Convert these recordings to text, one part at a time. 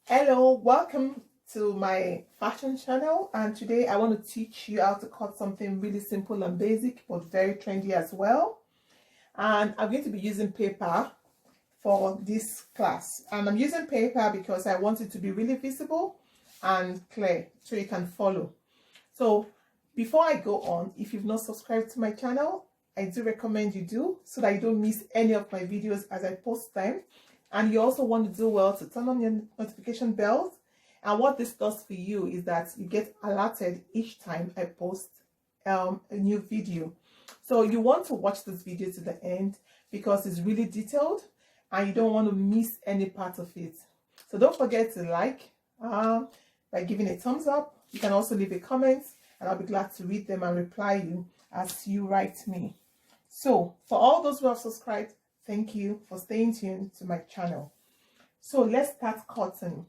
Hello, welcome to my fashion channel, and today I want to teach you how to cut something really simple and basic but very trendy as well. And I'm going to be using paper for this class, and I'm using paper because I want it to be really visible and clear so you can follow. So before I go on, if you've not subscribed to my channel, I do recommend you do so that you don't miss any of my videos as I post them. And you also want to do well to turn on your notification bells. And what this does for you is that you get alerted each time I post a new video. So you want to watch this video to the end because it's really detailed and you don't want to miss any part of it. So don't forget to like by giving a thumbs up. You can also leave a comment and I'll be glad to read them and reply you as you write me. So for all those who have subscribed, thank you for staying tuned to my channel. So let's start cutting.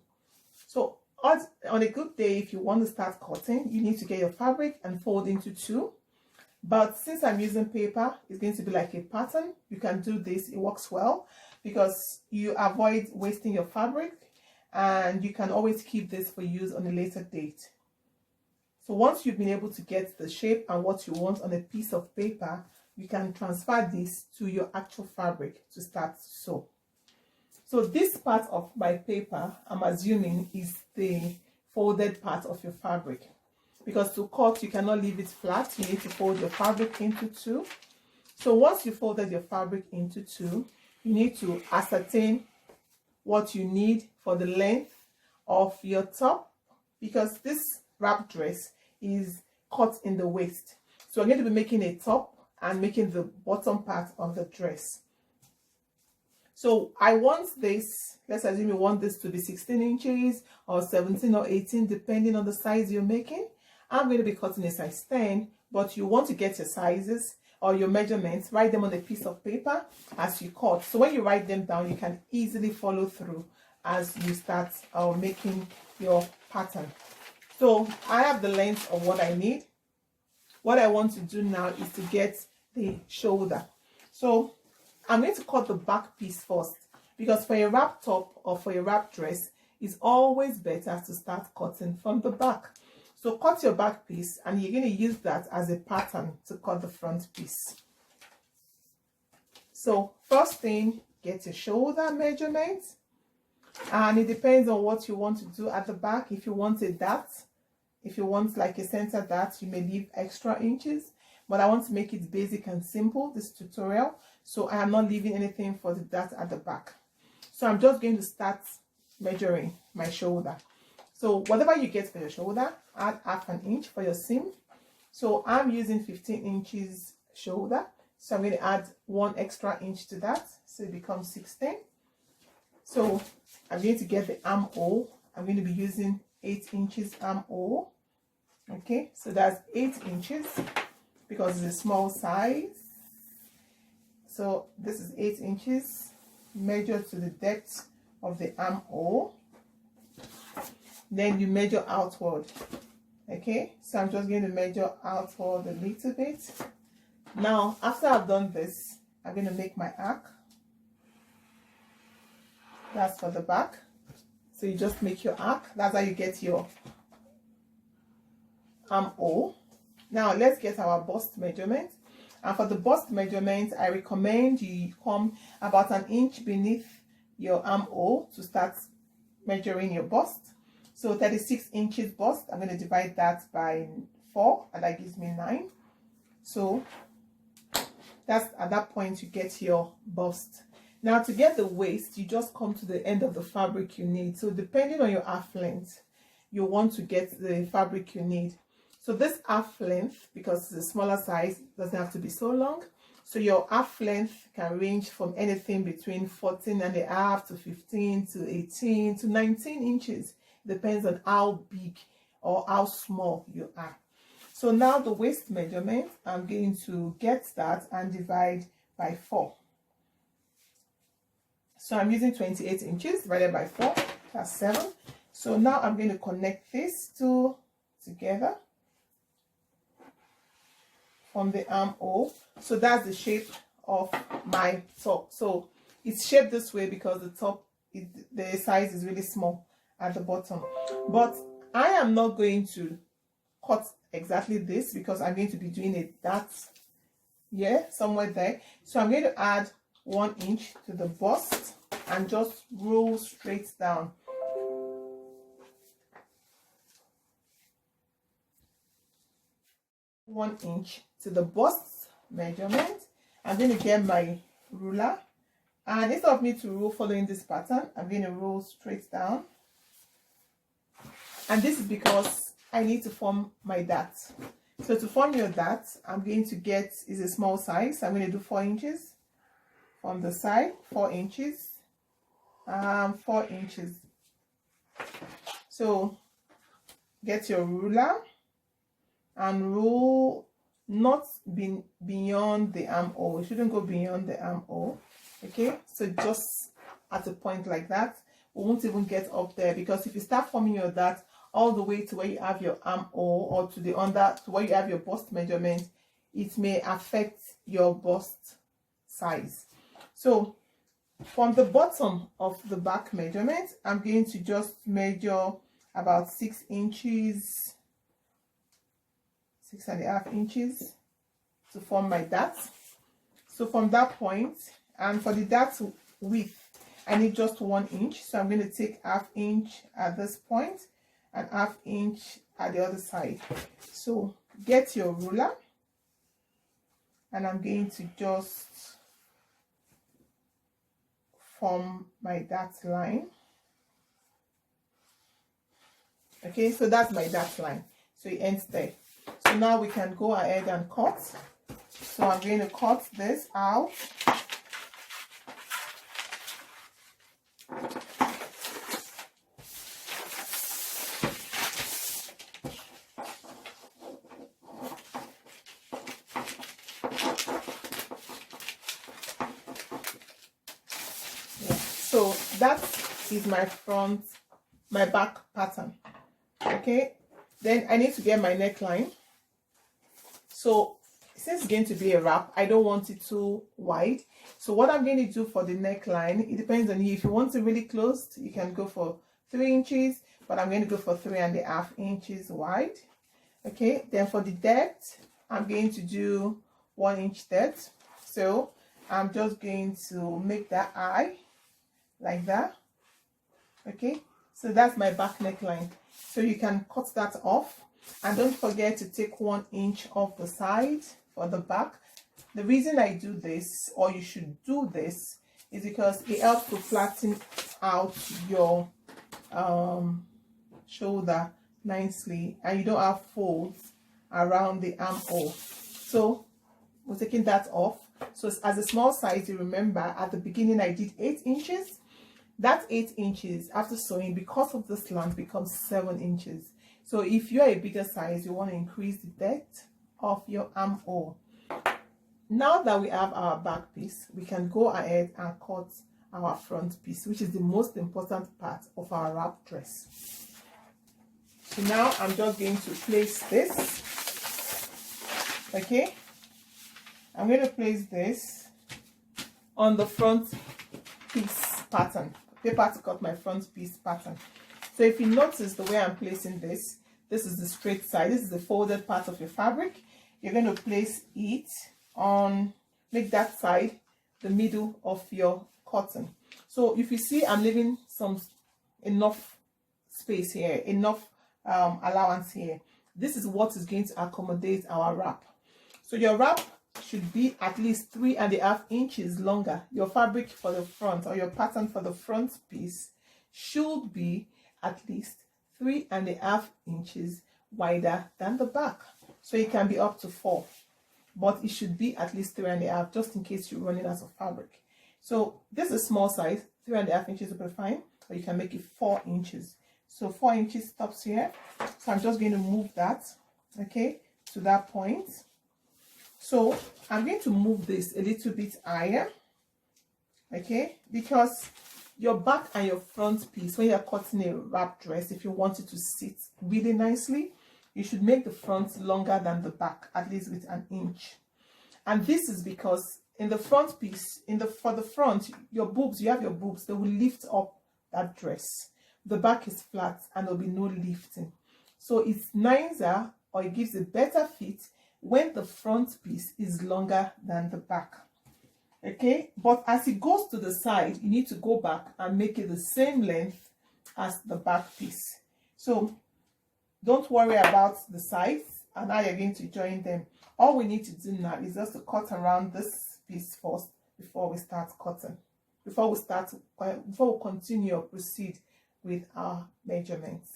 So on a good day, if you want to start cutting, you need to get your fabric and fold into two. But since I'm using paper, it's going to be like a pattern. You can do this, it works well because you avoid wasting your fabric and you can always keep this for use on a later date. So once you've been able to get the shape and what you want on a piece of paper, you can transfer this to your actual fabric to start to sew. So this part of my paper, I'm assuming, is the folded part of your fabric. Because to cut, you cannot leave it flat. You need to fold your fabric into two. So once you folded your fabric into two, you need to ascertain what you need for the length of your top, because this wrap dress is cut in the waist. So I'm going to be making a top and making the bottom part of the dress. So I want this, let's assume you want this to be 16 inches or 17 or 18 depending on the size you're making. I'm going to be cutting a size 10, but you want to get your sizes or your measurements, write them on a piece of paper as you cut. So when you write them down, you can easily follow through as you start making your pattern. So I have the length of what I need. What I want to do now is to get the shoulder. So I'm going to cut the back piece first, because for a wrap top or for a wrap dress, it's always better to start cutting from the back. So cut your back piece and you're going to use that as a pattern to cut the front piece. So first thing, get your shoulder measurement, and it depends on what you want to do at the back. If you want a dart, if you want like a center dart, you may leave extra inches, but I want to make it basic and simple, this tutorial, so I am not leaving anything for the dart at the back. So I'm just going to start measuring my shoulder. So whatever you get for your shoulder, add half an inch for your seam. So I'm using 15 inches shoulder, so I'm going to add 1 extra inch to that, so it becomes 16. So I'm going to get the armhole. I'm going to be using 8 inches armhole. Okay, so that's 8 inches because it's a small size. So this is 8 inches. Measure to the depth of the armhole. Then you measure outward. Okay, so I'm just going to measure outward a little bit. Now, after I've done this, I'm going to make my arc. That's for the back. So you just make your arc. That's how you get your armhole. Now let's get our bust measurement. And for the bust measurement, I recommend you come about an inch beneath your armhole to start measuring your bust. So 36 inches bust, I'm going to divide that by 4, and that gives me 9. So that's at that point you get your bust. Now to get the waist, you just come to the end of the fabric you need. So depending on your half length, you want to get the fabric you need. So this half length, because it's a smaller size, doesn't have to be so long. So your half length can range from anything between 14.5 to 15 to 18 to 19 inches. Depends on how big or how small you are. So now the waist measurement, I'm going to get that and divide by 4. So I'm using 28 inches divided by 4, that's 7. So now I'm going to connect these two together from the armhole. So that's the shape of my top. So it's shaped this way because the top, the size is really small at the bottom. But I am not going to cut exactly this because I'm going to be doing it that, yeah, somewhere there. So I'm going to add 1 inch to the bust and just roll straight down. One inch to the bust measurement. I'm going to get my ruler, and instead of me to roll following this pattern, I'm going to roll straight down. And this is because I need to form my dart. So to form your dart, I'm going to get, is a small size. I'm going to do 4 inches from the side, 4 inches, 4 inches. So get your ruler and roll not beyond the armhole. It shouldn't go beyond the armhole. Okay, so just at a point like that. We won't even get up there, because if you start forming your dart all the way to where you have your armhole, or to the under, to where you have your bust measurement, it may affect your bust size. So from the bottom of the back measurement, I'm going to just measure about 6 inches, 6.5 inches to form my dart. So from that point, and for the dart width, I need just 1 inch. So I'm going to take ½ inch at this point and ½ inch at the other side. So get your ruler, and I'm going to just form my dart line. Okay, so that's my dart line. So it ends there. So now we can go ahead and cut. So I'm going to cut this out. So that is my back pattern. Okay, then I need to get my neckline. So since it's going to be a wrap, I don't want it too wide. So what I'm going to do for the neckline, it depends on you. If you want it really closed, you can go for 3 inches, but I'm going to go for 3.5 inches wide. Okay, then for the depth, I'm going to do 1 inch depth. So I'm just going to make that eye like that. Okay, so that's my back neckline. So you can cut that off, and don't forget to take 1 inch off the side for the back. The reason I do this, or you should do this, is because it helps to flatten out your shoulder nicely, and you don't have folds around the armhole. So we're taking that off. So as a small size, you remember at the beginning I did 8 inches. That 8 inches after sewing, because of the slant, becomes 7 inches. So if you're a bigger size, you want to increase the depth of your armhole. Now that we have our back piece, we can go ahead and cut our front piece, which is the most important part of our wrap dress. So now I'm just going to place this. Okay, I'm going to place this on the front piece pattern, paper to cut my front piece pattern. So if you notice the way I'm placing this, this is the straight side, this is the folded part of your fabric. You're going to place it on, make that side the middle of your cotton. So if you see, I'm leaving enough space here, enough allowance here. This is what is going to accommodate our wrap. So your wrap should be at least 3.5 inches longer. Your fabric for the front, or your pattern for the front piece, should be at least 3.5 inches wider than the back. So it can be up to 4, but it should be at least 3.5, just in case you're running out of fabric. So this is small size, 3.5 inches will be fine, or you can make it 4 inches. So 4 inches stops here. So I'm just going to move that, okay, to that point. So I'm going to move this a little bit higher, okay, because your back and your front piece, when you're cutting a wrap dress, if you want it to sit really nicely, you should make the front longer than the back, at least with 1 inch. And this is because in the front piece, for the front, your boobs, you have your boobs, they will lift up that dress. the back is flat and there'll be no lifting. So it's nicer, or it gives a better fit when the front piece is longer than the back. Okay, but as it goes to the side, you need to go back and make it the same length as the back piece. So don't worry about the sides and how you're going to join them. All we need to do now is just to cut around this piece first before we start cutting, before we continue or proceed with our measurements.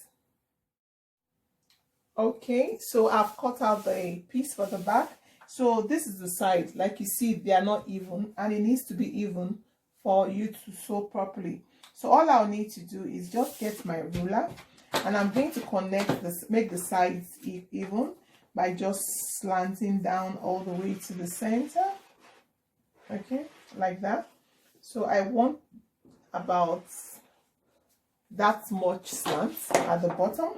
Okay, so I've cut out the piece for the back. So this is the side. Like you see, they are not even, and it needs to be even for you to sew properly. So all I'll need to do is just get my ruler, and I'm going to connect this, make the sides even by just slanting down all the way to the center. Okay, like that. So I want about that much slant at the bottom.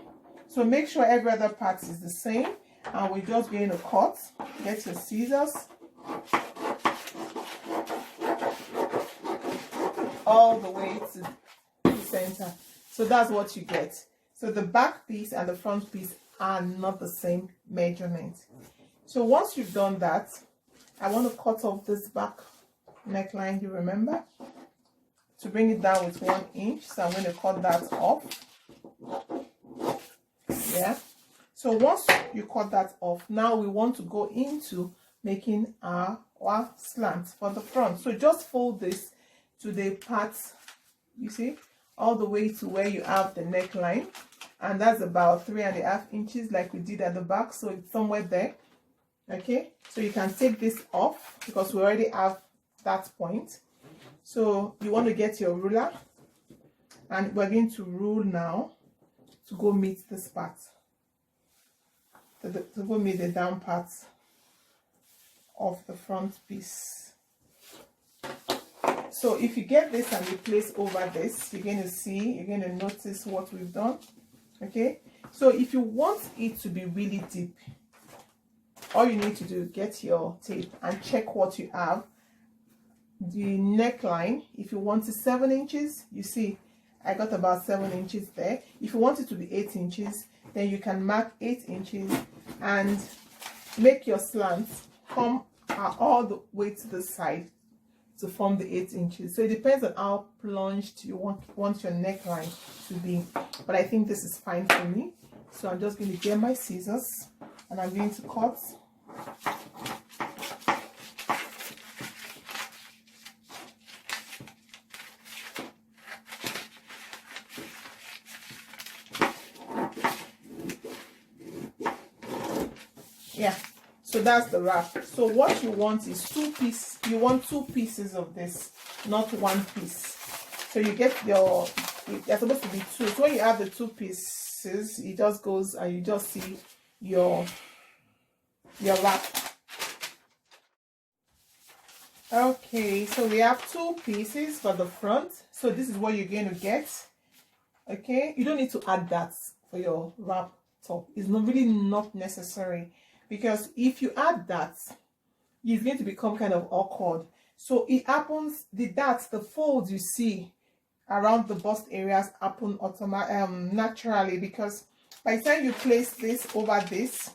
So make sure every other part is the same, and we're just going to cut. Get your scissors all the way to the center. So that's what you get. So the back piece and the front piece are not the same measurement. So once you've done that, I want to cut off this back neckline, you remember, to bring it down with 1 inch. So I'm going to cut that off. Yeah, so once you cut that off, now we want to go into making our slant for the front. So just fold this to the part, you see, all the way to where you have the neckline, and that's about 3.5 inches like we did at the back. So it's somewhere there. Okay, so you can take this off because we already have that point. So you want to get your ruler, and we're going to rule now to go meet this part, to go meet the down part of the front piece. So if you get this and you place over this, you're going to notice what we've done. Okay, so if you want it to be really deep, all you need to do is get your tape and check what you have. The neckline, if you want it 7 inches, you see I got about 7 inches there. If you want it to be 8 inches, then you can mark 8 inches and make your slant come all the way to the side to form the 8 inches. So it depends on how plunged you want your neckline to be. But I think this is fine for me. So I'm just going to get my scissors and I'm going to cut. Yeah, so that's the wrap. So what you want is 2 pieces. You want 2 pieces of this, not 1 piece. So you get your, they're supposed to be 2. So when you have the 2 pieces, it just goes and you just see your wrap. Okay, so we have 2 pieces for the front. So this is what you're going to get. Okay, you don't need to add that for your wrap top. It's really not necessary. Because if you add that, it's going to become kind of awkward. So it happens, the folds you see around the bust areas happen naturally, because by the time you place this over this,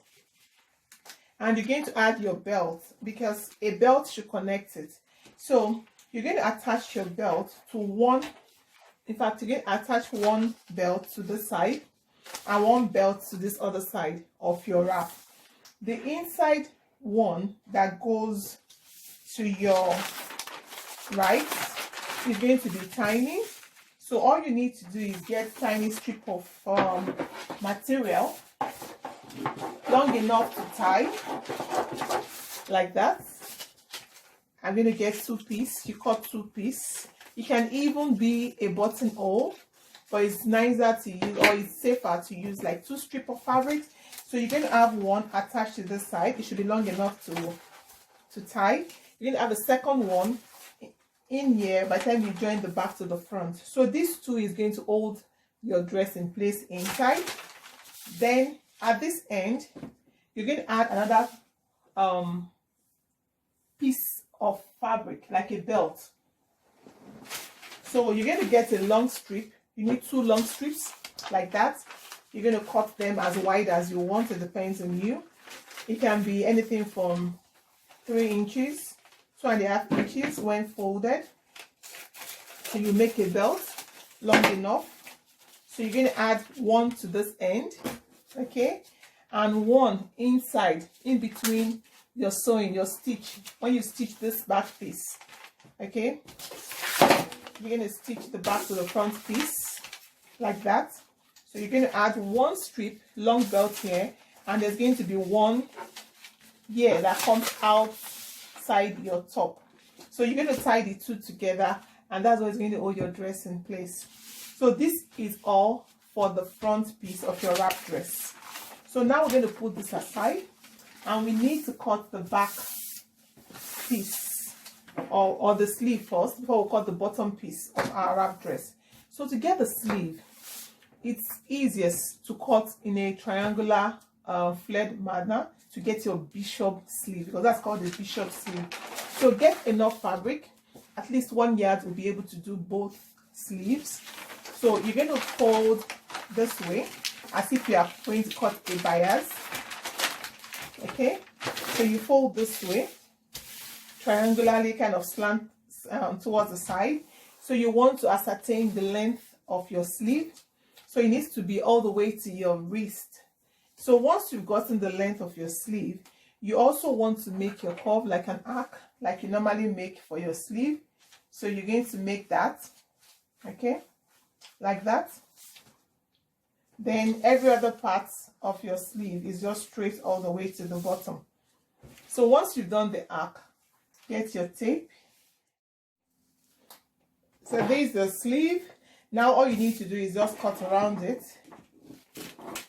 and you're going to add your belt, because a belt should connect it. So you're going to attach your belt to one, in fact, you're going to attach one belt to this side and one belt to this other side of your wrap. The inside one that goes to your right is going to be tiny. So all you need to do is get tiny strip of material long enough to tie, like that. I'm going to get 2 pieces. You cut 2 pieces. It can even be a buttonhole, but it's nicer to use, or it's safer to use like 2 strips of fabric. So you're going to have one attached to this side. It should be long enough to tie. You're going to have a second one in here by the time you join the back to the front. So this 2 is going to hold your dress in place inside. Then at this end, you're going to add another piece of fabric, like a belt. So you're going to get a long strip you need 2 long strips like that. You're going to cut them as wide as you want. It depends on you. It can be anything from 3 inches, 2.5 inches when folded. So you make a belt long enough. So you're going to add 1 to this end, okay, and 1 inside, in between your sewing, your stitch. When you stitch this back piece, okay, you're going to stitch the back to the front piece like that. So you're going to add 1 strip, long belt here, and there's going to be 1 here that comes outside your top. So you're going to tie the 2 together, and that's what's going to hold your dress in place. So this is all for the front piece of your wrap dress. So now we're going to put this aside, and we need to cut the back piece or the sleeve first before we cut the bottom piece of our wrap dress. So to get the sleeve, it's easiest to cut in a triangular flared manner to get your bishop sleeve, because that's called the bishop sleeve. So get enough fabric, at least 1 yard will be able to do both sleeves. So you're going to fold this way as if you are going to cut a bias. Okay, so you fold this way, triangularly, kind of slant towards the side. So you want to ascertain the length of your sleeve. So it needs to be all the way to your wrist. So once you've gotten the length of your sleeve, you also want to make your curve like an arc, like you normally make for your sleeve. So you're going to make that, okay, like that. Then every other part of your sleeve is just straight all the way to the bottom. So once you've done the arc, get your tape. So there's the sleeve. Now all you need to do is just cut around it.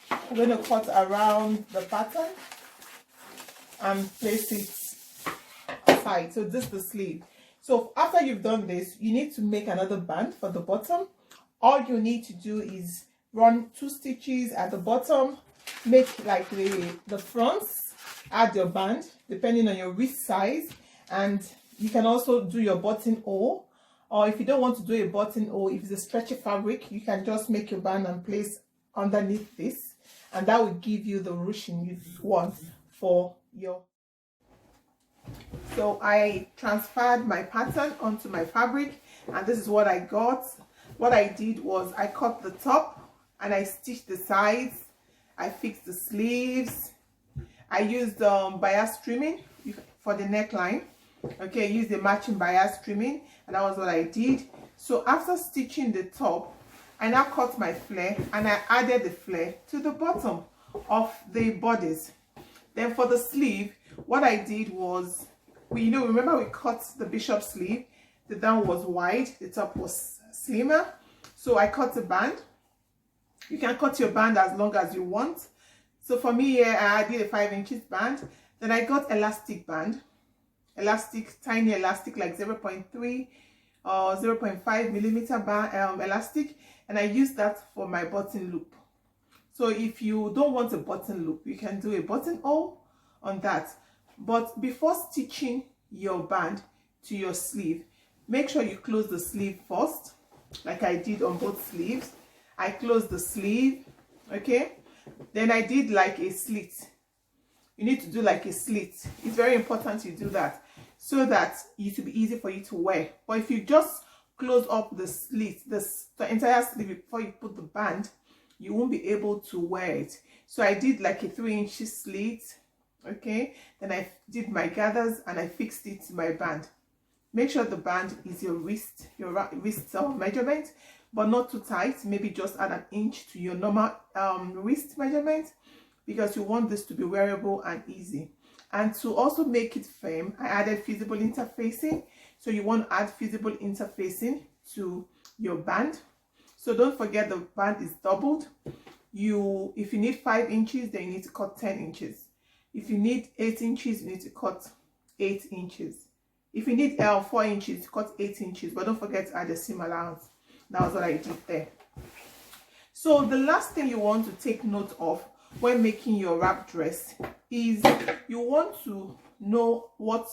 I'm going to cut around the pattern and place it aside. So this is the sleeve. So after you've done this, you need to make another band for the bottom. All you need to do is run 2 stitches at the bottom, make like the fronts, add your band depending on your wrist size, and you can also do your buttonhole. Or if you don't want to do a buttonhole, if it's a stretchy fabric, you can just make your band and place underneath this, and that will give you the ruching you want for your. So I transferred my pattern onto my fabric, and this is what I got. What I did was I cut the top and I stitched the sides. I fixed the sleeves. I used bias trimming for the neckline. Okay, use the matching bias trimming, and that was what I did. So after stitching the top, I now cut my flare and I added the flare to the bottom of the bodice. Then for the sleeve, what I did was, remember we cut the bishop sleeve. The down was wide, the top was slimmer. So I cut a band. You can cut your band as long as you want. So for me here, I did a 5 inches band. Then I got elastic band. Tiny elastic, like 0.3 or 0.5 millimeter band, elastic, and I use that for my button loop. So if you don't want a button loop, you can do a buttonhole on that. But before stitching your band to your sleeve, make sure you close the sleeve first, like I did on both sleeves. I closed the sleeve, okay? Then I did like a slit. You need to do like a slit. It's very important you do that, so that it will be easy for you to wear. But if you just close up the slit, the entire sleeve before you put the band, you won't be able to wear it. So I did like a 3 inch slit, okay? Then I did my gathers and I fixed it to my band. Make sure the band is your wrist measurement, but not too tight. Maybe just add an inch to your normal wrist measurement, because you want this to be wearable and easy. And to also make it firm, I added feasible interfacing. So you want to add feasible interfacing to your band. So don't forget the band is doubled. If you need 5 inches, then you need to cut 10 inches. If you need 8 inches, you need to cut 8 inches. If you need 4 inches, cut 8 inches. But don't forget to add a seam allowance. That was what I did there. So the last thing you want to take note of when making your wrap dress is you want to know what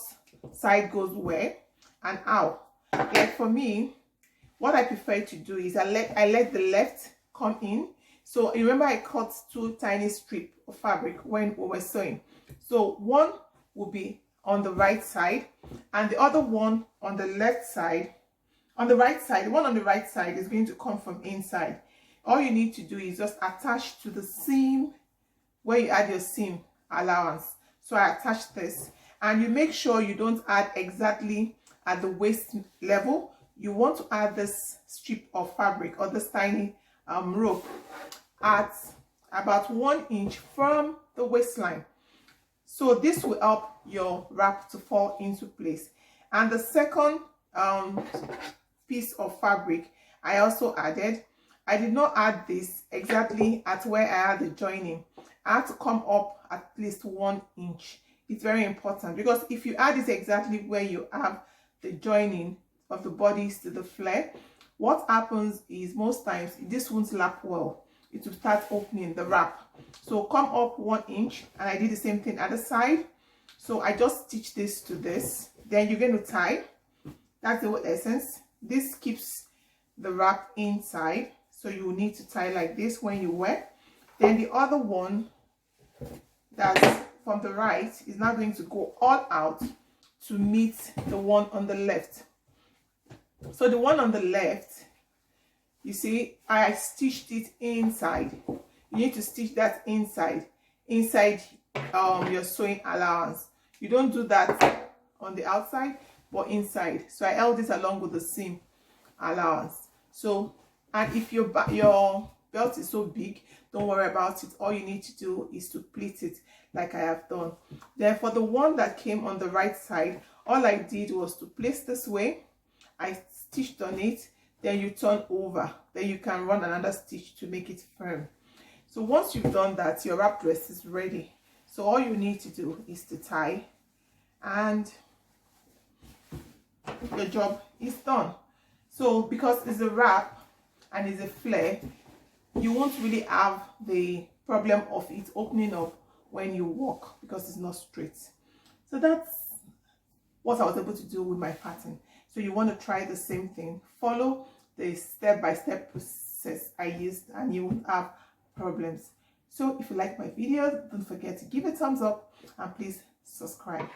side goes where and how. Like for me, what I prefer to do is I let the left come in. So remember, I cut 2 tiny strips of fabric when we were sewing. So one will be on the right side and the other one on the left side. On the right side, the one on the right side is going to come from inside. All you need to do is just attach to the seam where you add your seam allowance. So I attach this, and you make sure you don't add exactly at the waist level. You want to add this strip of fabric or this tiny rope at about 1 inch from the waistline. So this will help your wrap to fall into place. And the second piece of fabric I also added, I did not add this exactly at where I had the joining. I had to come up at least 1 inch. It's very important, because if you add it exactly where you have the joining of the bodice to the flare, what happens is most times this won't lap well. It will start opening the wrap. So come up 1 inch, and I did the same thing at the side. So I just stitch this to this. Then you're going to tie. That's the whole essence. This keeps the wrap inside, so you will need to tie like this when you wear. Then the other one that's from the right is now going to go all out to meet the one on the left. So the one on the left, you see, I stitched it inside. You need to stitch that inside your sewing allowance. You don't do that on the outside, but inside. So I held this along with the seam allowance. So, and if your belt is so big, don't worry about it. All you need to do is to pleat it like I have done. Then for the one that came on the right side, all I did was to place this way. I stitched on it, then you turn over, then you can run another stitch to make it firm. So once you've done that, your wrap dress is ready. So all you need to do is to tie, and your job is done. So because it's a wrap and it's a flare, you won't really have the problem of it opening up when you walk, because it's not straight. So that's what I was able to do with my pattern. So you want to try the same thing. Follow the step-by-step process I used, and you won't have problems. So if you like my videos, don't forget to give it a thumbs up, and please subscribe.